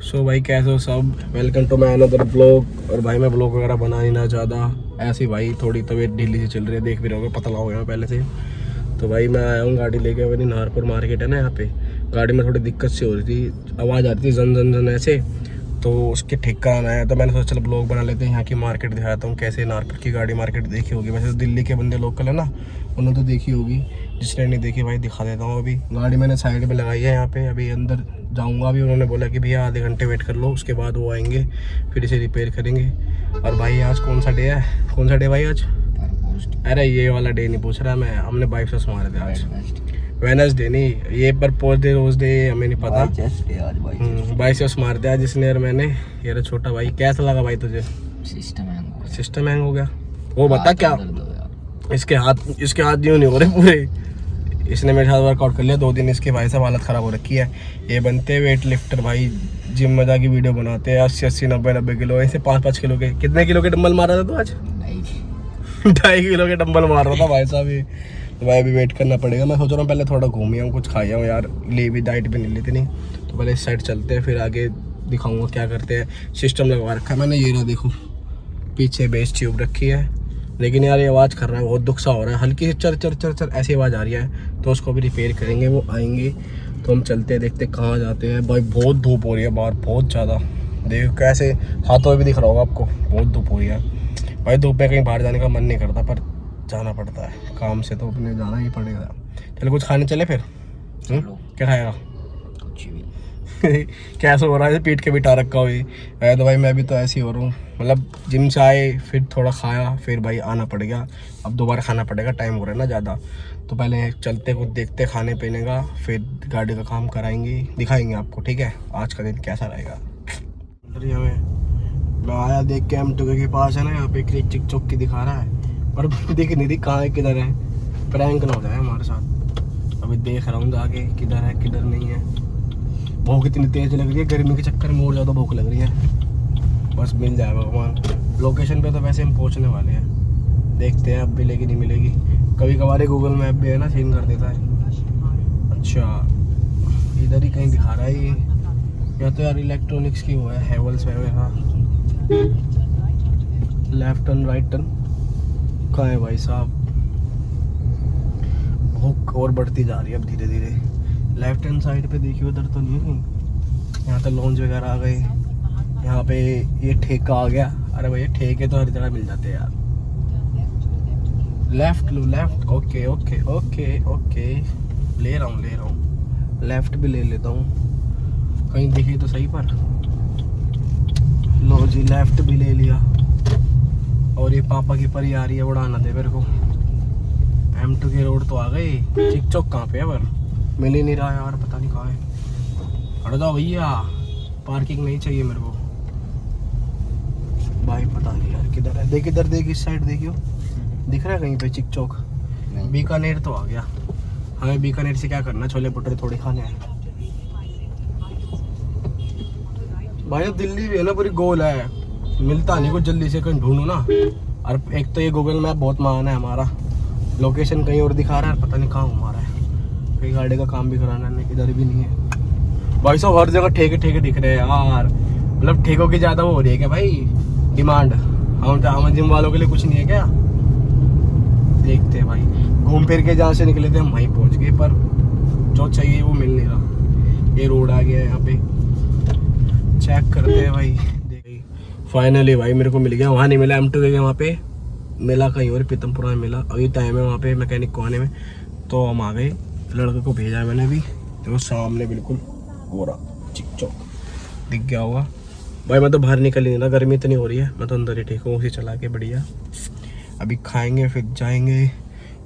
सो भाई कैसे हो सब, welcome to my another blog. और भाई मैं ब्लॉग वगैरह बना ही ना ज़्यादा, ऐसे ही भाई थोड़ी तबीयत ढीली से चल रही है, देख भी रहे होगे, पतला हो गया पहले से। तो भाई मैं आया हूँ गाड़ी लेके, अपनी नाहरपुर मार्केट है ना, यहाँ पे गाड़ी में थोड़ी दिक्कत सी हो रही थी, आवाज़ आ रही थी जन जन जन ऐसे, तो उसके ठीक कराना है। तो मैंने सोचा चलो ब्लॉग बना लेते हैं, यहाँ की मार्केट दिखाता हूँ कैसे। नाहरपुर की गाड़ी मार्केट देखी होगी वैसे तो, दिल्ली के बंदे लोकल है ना, उन्होंने तो देखी होगी, जिसने नहीं देखी भाई दिखा देता हूँ। अभी गाड़ी मैंने साइड में लगाई है यहाँ पे, अभी अंदर जाऊँगा। अभी उन्होंने बोला कि भैया आधे घंटे वेट कर लो, उसके बाद वो आएंगे, फिर इसे रिपेयर करेंगे। और भाई आज कौन सा डे है, कौन सा डे भाई आज? अरे ये वाला डे नहीं पूछ रहा मैं, हमने बाइसेप्स मारे थे आज, वेडनेसडे नहीं, ये परपोज डे रोज डे हमें नहीं पता, बाइसेप्स मारते आज जिसने और मैंने। ये छोटा भाई कैसा लगा भाई तुझे? सिस्टम हैंग हो गया। वो बता क्या, इसके हाथ यूं नहीं हो रहे पूरे, इसने मेरे साथ वर्कआउट कर लिया 2 दिन, इसके भाई साहब हालत ख़राब हो रखी है। ये बनते वेट लिफ्टर भाई, जिम में जाके वीडियो बनाते हैं, 80 90 किलो, ऐसे 5 किलो के। कितने किलो के डंबल मारा था तू आज? 2.5 किलो के डंबल मार रहा था भाई साहब ये। तो भाई अभी वेट करना पड़ेगा। मैं सोच रहा हूँ पहले थोड़ा घूमिया हूँ, कुछ खाया हूँ यार, ले भी डाइट भी नहीं लेती नहीं, तो पहले इस साइड चलते हैं, फिर आगे दिखाऊंगा क्या करते हैं। सिस्टम लगवा रखा है मैंने, ये ना देखो पीछे बेस ट्यूब रखी है, लेकिन यार ये आवाज़ कर रहा है, बहुत दुख सा हो रहा है, हल्की सी चर चर चर चर ऐसी आवाज़ आ रही है, तो उसको भी रिपेयर करेंगे, वो आएंगे तो हम चलते हैं, देखते कहाँ जाते हैं। भाई बहुत धूप हो रही है बाहर, बहुत ज़्यादा, देखो कैसे हाथों में भी दिख रहा होगा आपको, बहुत धूप हो रही है भाई। धूप में कहीं बाहर जाने का मन नहीं करता, पर जाना पड़ता है काम से, तो अपने जाना ही पड़ेगा। चलो कुछ खाने चले फिर, क्या खाएगा? कैसे हो रहा है, पीट के बिठा रखा हुई है तो भाई मैं भी तो ऐसे ही हो रहा हूँ, मतलब जिम से आए फिर थोड़ा खाया, फिर भाई आना पड़ गया, अब दोबारा खाना पड़ेगा, टाइम हो रहा है ना ज़्यादा। तो पहले चलते कुछ देखते खाने पीने का, फिर गाड़ी का काम कराएंगे, दिखाएंगे आपको, ठीक है आज का दिन कैसा रहेगा। मैं आया देख के M2 के पास है ना, यहाँ पे चिक चौक की दिखा रहा है, पर देख नहीं रही कहाँ है, किधर है, प्रैंक ना हो जाए हमारे साथ। अभी देख रहा हूँ आगे किधर है किधर नहीं है। भूख इतनी तेज लग रही है, गर्मी के चक्कर में और ज़्यादा भूख लग रही है, बस मिल जाए भगवान। लोकेशन पे तो वैसे हम पहुंचने वाले हैं, देखते हैं अब मिलेगी नहीं मिलेगी। कभी कभार गूगल मैप भी है ना, सीन कर देता है। अच्छा इधर ही कहीं दिखा रहा है ये, या तो यार इलेक्ट्रॉनिक्स की वो है, हैवल्स वगैरह। लेफ्ट टर्न राइट टर्न कहाँ है भाई साहब? भूख और बढ़ती जा रही है अब धीरे धीरे। लेफ्ट हैंड साइड पे देखिए, उधर तो नहीं है कहीं, यहाँ तो लॉन्च वगैरह आ गए, यहाँ पे ये ठेका आ गया। अरे भाई ठेके तो हर जगह मिल जाते हैं यार। लेफ्ट लो left, okay okay okay okay, ले रहा हूँ लेफ्ट भी ले लेता हूँ, कहीं दिखे तो सही पर। लो जी लेफ्ट भी ले लिया, और ये पापा की परी आ रही है, उड़ाना दे मेरे को। M2 की रोड तो आ गई, चिक चौक कहाँ पे है पर मिल ही नहीं रहा यार, पता नहीं कहाँ है। हट जाओ भैया, पार्किंग नहीं चाहिए मेरे को भाई, पता नहीं यार किधर है। देख इधर देख, इस साइड देखियो, दिख रहा है कहीं पे चिक चौक? बीकानेर तो आ गया, हमें बीकानेर से क्या करना, छोले भटूरे थोड़ी खाने हैं भाई। अब दिल्ली भी है ना पूरी गोल है, मिलता नहीं कुछ जल्दी से, कहीं ढूंढो ना। और एक तो ये गूगल मैप बहुत महान है हमारा, लोकेशन कहीं और दिखा रहा है, पता नहीं कहाँ घुमा रहा है। कहीं गाड़ी का काम भी कराना है, इधर भी नहीं है भाई साहब, हर जगह ठेके ठेके दिख रहे हैं यार, मतलब ठेकों की ज़्यादा वो हो रही है क्या भाई डिमांड? हम जिम वालों के लिए कुछ नहीं है क्या? देखते हैं भाई, घूम फिर के जहाँ से निकले थे हम वहीं पहुँच गए, पर जो चाहिए वो मिल नहीं रहा। ये रोड आ गया है यहाँ पे, चेक करते हैं भाई। देखिए फाइनली भाई मेरे को मिल गया, वहाँ नहीं मिला M2 के, वहाँ पे मिला कहीं और, पीतमपुरा में मिला। अभी टाइम है वहाँ पे मैकेनिक को आने में, तो हम आ गए। लड़के को भेजा है मैंने अभी, देखो सामने बिल्कुल हो रहा चिक चौक दिख गया होगा भाई। मैं तो बाहर निकल ही नहीं ना, गर्मी इतनी हो रही है, मैं तो अंदर ही ठीक हूँ, उसी चला के बढ़िया। अभी खाएंगे फिर जाएंगे,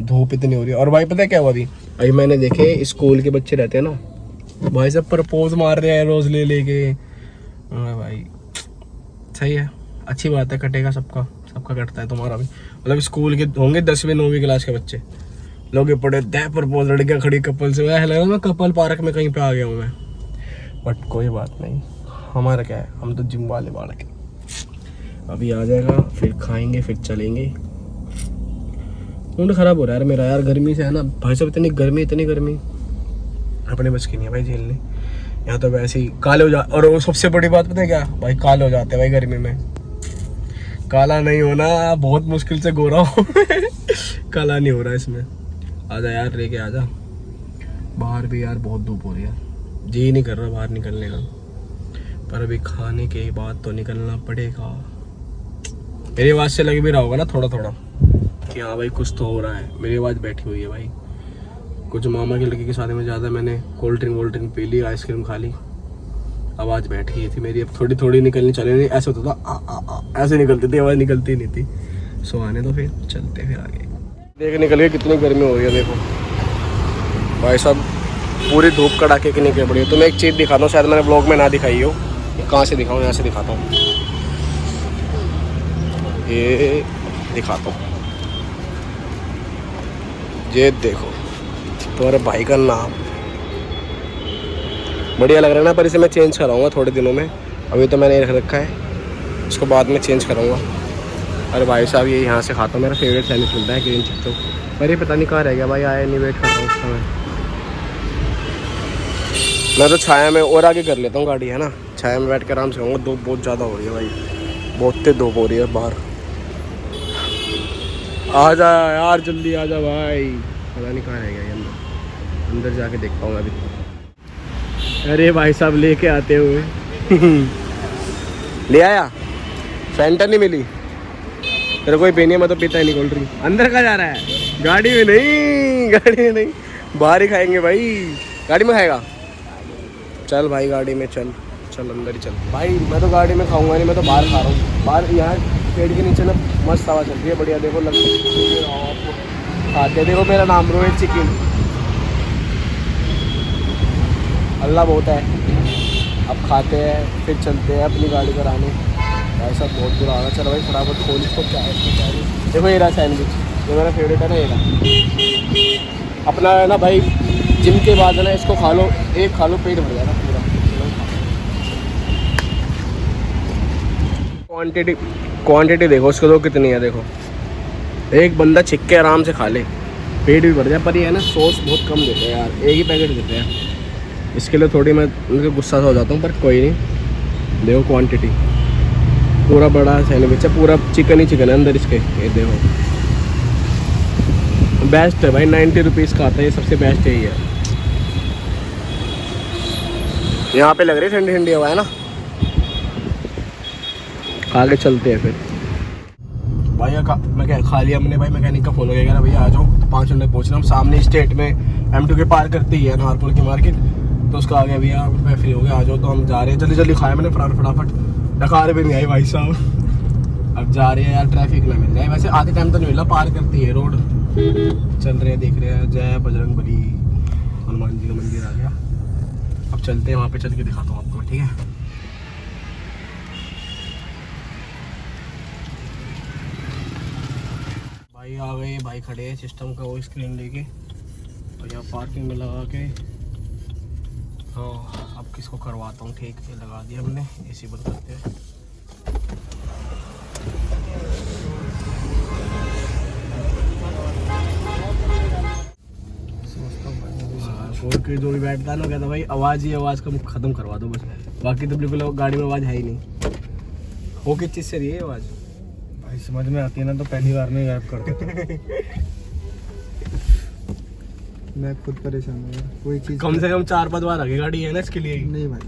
धूप इतनी हो रही है। और भाई पता है क्या हुआ, अभी मैंने देखे स्कूल के बच्चे रहते हैं ना भाई, सब प्रपोज मार रहे हैं रोज ले लेके भाई। सही है, अच्छी बात है, कटेगा सबका कटता है, तुम्हारा भी। मतलब स्कूल के होंगे 10वीं 9वीं क्लास के बच्चे, लोग पड़े दे प्रपोज, लड़कियाँ खड़ी कपल से, वह लगा मैं कपल पार्क में कहीं पे आ गया हूँ मैं। बट कोई बात नहीं, हमारा क्या है, हम तो जिम वाले बालक हैं। अभी आ जाएगा, फिर खाएंगे, फिर चलेंगे। मूड खराब हो रहा है यार मेरा, यार गर्मी से है ना भाई साहब, इतनी गर्मी अपने बस की नहीं है भाई झेलने। यहाँ तो वैसे ही काले हो जा, और वो सबसे बड़ी बात पता है क्या भाई, काले हो जाते हैं भाई गर्मी में। काला नहीं होना, बहुत मुश्किल से गोरा हो काला नहीं हो रहा इसमें। आजा यार लेके आजा, बाहर भी यार बहुत धूप हो रही है, जी नहीं कर रहा बाहर निकलने का, पर अभी खाने के बाद तो निकलना पड़ेगा। मेरी आवाज़ से लग भी रहा होगा ना थोड़ा थोड़ा कि हाँ भाई कुछ तो हो रहा है। मेरी आवाज़ बैठी हुई है भाई, कुछ मामा के लड़के की शादी में ज़्यादा मैंने कोल्ड ड्रिंक पी ली, आइसक्रीम खा ली, आवाज़ बैठ गई थी मेरी। अब थोड़ी थोड़ी निकलनी चले नहीं, ऐसे होता था ऐसे निकलती थी, आवाज़ निकलती नहीं थी। सो आने तो फिर चलते फिर आगे। देख निकल के कितनी गर्मी हो रही है देखो भाई साहब, पूरी धूप कड़ाके की निकल पड़ी है। तो मैं एक चीज़ दिखाता हूँ, शायद मैंने ब्लॉग में ना दिखाई हो। कहाँ से दिखाऊँ, यहाँ से दिखाता हूँ, ये दिखाता हूँ, ये देखो तुम्हारे भाई का नाम बढ़िया लग रहा है ना, पर इसे मैं चेंज कराऊंगा थोड़े दिनों में। अभी तो मैंने रख रखा है, उसको बाद में चेंज करूँगा। अरे भाई साहब ये यहाँ से खाता हूँ, मेरा फेवरेट सैंडविच मिलता है ग्रीन चिप्स। पर ये पता नहीं कहाँ रह गया भाई, आया नहीं, वेट कर रहा हूँ उसका मैं तो छाया में और आगे कर लेता हूँ गाड़ी, है ना, छाया में बैठ कर आराम से खाऊंगा। धूप बहुत ज़्यादा हो रही है भाई, बहुत तेज धूप हो रही है बाहर। आ जा यार जल्दी आ जा भाई, पता नहीं कहाँ रह गया ये, अंदर जाके देखता हूँ अभी। अरे भाई साहब लेके आते हुए ले आया, फैंटा नहीं मिली तेरे कोई पीनी है, मैं तो पीता ही नहीं कोल्ड ड्रिंक। अंदर कहाँ जा रहा है, गाड़ी में नहीं, गाड़ी में नहीं, बाहर ही खाएंगे भाई। गाड़ी में खाएगा, चल भाई गाड़ी में चल, चल अंदर ही चल भाई। मैं तो गाड़ी में खाऊंगा नहीं, मैं तो बाहर खा रहा हूँ। बाहर यहाँ पेड़ के नीचे ना मस्त हवा चल रही है, बढ़िया देखो लग खाते। देखो मेरा नाम रोहित चिकन, अल्लाह बहुत है। अब खाते हैं फिर चलते हैं अपनी गाड़ी पर आने। ऐसा बहुत बुरा आ रहा, चलो भाई फटाफट खोल इसको, क्या है इसको, क्या है। देखो ये रहा सैंडविच, ये मेरा फेवरेट है ना, ये रहा अपना है ना भाई। जिम के बाद है ना इसको खा लो, एक खा लो पेट भर जाएगा पूरा। क्वांटिटी देखो उसको तो कितनी है, देखो एक बंदा छिक के आराम से खा ले, पेट भी भर जाए। पर ये है ना सॉस बहुत कम देते हैं यार, एक ही पैकेट देते हैं, इसके लिए थोड़ी मैं उनके गुस्सा सा हो जाता हूँ। पर कोई नहीं, देखो क्वांटिटी पूरा बड़ा सैंडविच है, पूरा चिकन ही चिकन है अंदर इसके। ये देखो बेस्ट है भाई, 90 रुपीज़ का आता है, ये सबसे बेस्ट यही है। यहाँ पे लग रही है ठंडी ठंडी हवा है ना। आगे चलते हैं फिर भाई। मैं क्या खा लिया हमने भाई, मैकेनिक का फोन हो गया भैया आ जाओ, तो 5 मिनट पहुँच रहा हूँ। सामने स्टेट में M2 के पार करती है नाहरपुर की मार्केट, तो उसका आ गया भैया मैं फ्री हो गया, आ जाओ। तो हम जा रहे हैं, जल्दी जल्दी खाया मैंने फटाफट, डकार भी नहीं आई भाई साहब। अब जा रहे हैं यार, ट्रैफिक में मिल जाए, वैसे आधे टाइम तो नहीं मिला, पार करती है रोड। चल रहे हैं, देख रहे हैं, जय बजरंग बली, हनुमान जी का मंदिर आ गया। अब चलते हैं वहाँ पे, चल के दिखाता हूँ आपको, ठीक है। भाई आ गए, भाई खड़े हैं सिस्टम का वो स्क्रीन लेके, और यहाँ पार्किंग में लगा के। हाँ अब किसको करवाता हूँ ठीक, ये लगा दिया हमने, एसी बंद करते हैं। और के जो भी बैठता है ना कहता भाई आवाज़ ही आवाज़ का ख़त्म करवा दो बस, बाकी तो बिल्कुल गाड़ी में आवाज़ है ही नहीं। वो किस चीज़ से रही है आवाज़ भाई, समझ में आती है ना तो पहली बार में गायब कर देता मैं खुद परेशान हूँ कोई चीज़। कम से कम 4-5 बार आगे गाड़ी है ना इसके लिए। नहीं भाई,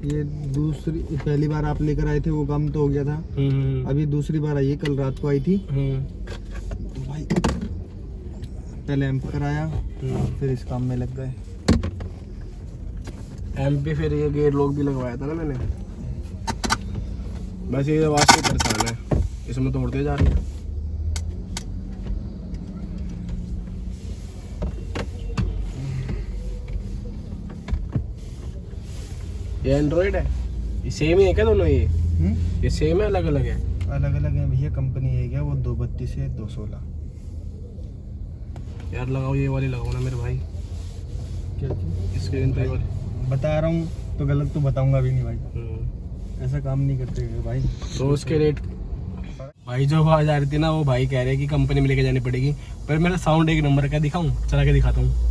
ये दूसरी, पहली बार आप लेकर आए थे वो काम तो हो गया था, अभी दूसरी बार आई है, कल रात को आई थी भाई। पहले एम्प कराया, फिर इस काम में लग गए। MP फिर ये गेट लॉक भी लगवाया था ना मैंने, बस ये आवाज़ से परेशान है, इसमें तोड़ते जा रही है। ये एंड्रॉइड है, ये सेम ही है क्या दोनों? ये सेम है अलग अलग है? अलग अलग है भैया, कंपनी है क्या, वो 232 है 216। यार लगाओ ये वाली लगाओ ना मेरे भाई। क्या स्क्रीन पे वाली बता रहा हूँ तो गलत तो बताऊंगा भी नहीं भाई, ऐसा काम नहीं करते भाई। तो उसके रेट भाई जो आवाज आ रही थी ना, वो भाई कह रहे हैं कि कंपनी में लेके जानी पड़ेगी, पर मेरा साउंड एक नंबर का, दिखाऊं चला के दिखाता हूँ।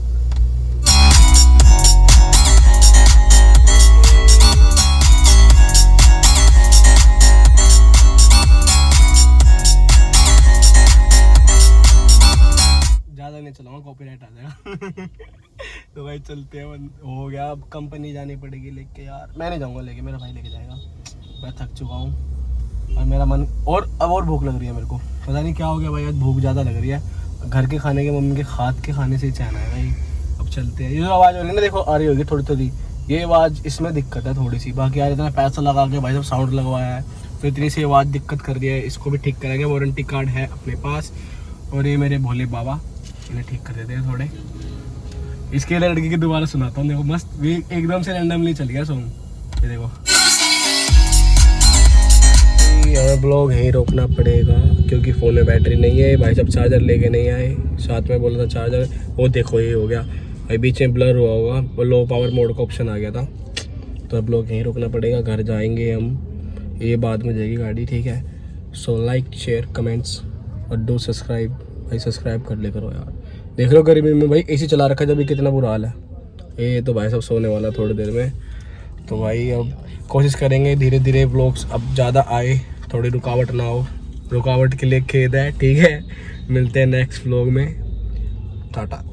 भाई चलते हैं, हो गया, अब कंपनी जानी पड़ेगी लेके यार। मैं नहीं जाऊंगा लेके, मेरा भाई लेके जाएगा, मैं थक चुका हूँ और मेरा मन और भूख लग रही है मेरे को, पता नहीं क्या हो गया भाई, आज भूख ज़्यादा लग रही है। घर के खाने के, मम्मी के हाथ के खाने से ही चैन है भाई। अब चलते हैं। ये जो आवाज़ हो रही है ना, देखो आ रही होगी थोड़ी थोड़ी, ये आवाज़ इसमें दिक्कत है थोड़ी सी। बाकी यार इतना पैसा लगा के भाई सब साउंड लगवाया है, तो इतनी सी आवाज़ दिक्कत कर रही है, इसको भी ठीक करेंगे। वारंटी कार्ड है अपने पास, और ये मेरे भोले बाबा इन्हें ठीक कर देते हैं थोड़े। इसके लड़की की दोबारा सुनाता हूँ, देखो मस्त, एकदम से रैंडमली चल गया सॉन्ग। ये देखो, हमें ब्लॉग यहीं रोकना पड़ेगा क्योंकि फ़ोन में बैटरी नहीं है। भाई सब चार्जर लेके नहीं आए, साथ में बोला था चार्जर, वो देखो ये हो गया भाई, बीच में ब्लर हुआ होगा, वो लो पावर मोड का ऑप्शन आ गया था। तो अब ब्लॉग यहीं रोकना पड़ेगा, घर जाएंगे हम, ये बाद में जाएगी गाड़ी, ठीक है। सो लाइक शेयर कमेंट्स और डू सब्सक्राइब, भाई सब्सक्राइब कर ले करो यार। देख लो गर्मी में भाई एसी चला रखा है, जब कितना बुरा हाल है। ये तो भाई सब सोने वाला थोड़ी देर में, तो भाई अब कोशिश करेंगे धीरे धीरे व्लॉग्स अब ज़्यादा आए, थोड़ी रुकावट ना हो, रुकावट के लिए खेद है, ठीक है। मिलते हैं नेक्स्ट व्लॉग में, टाटा।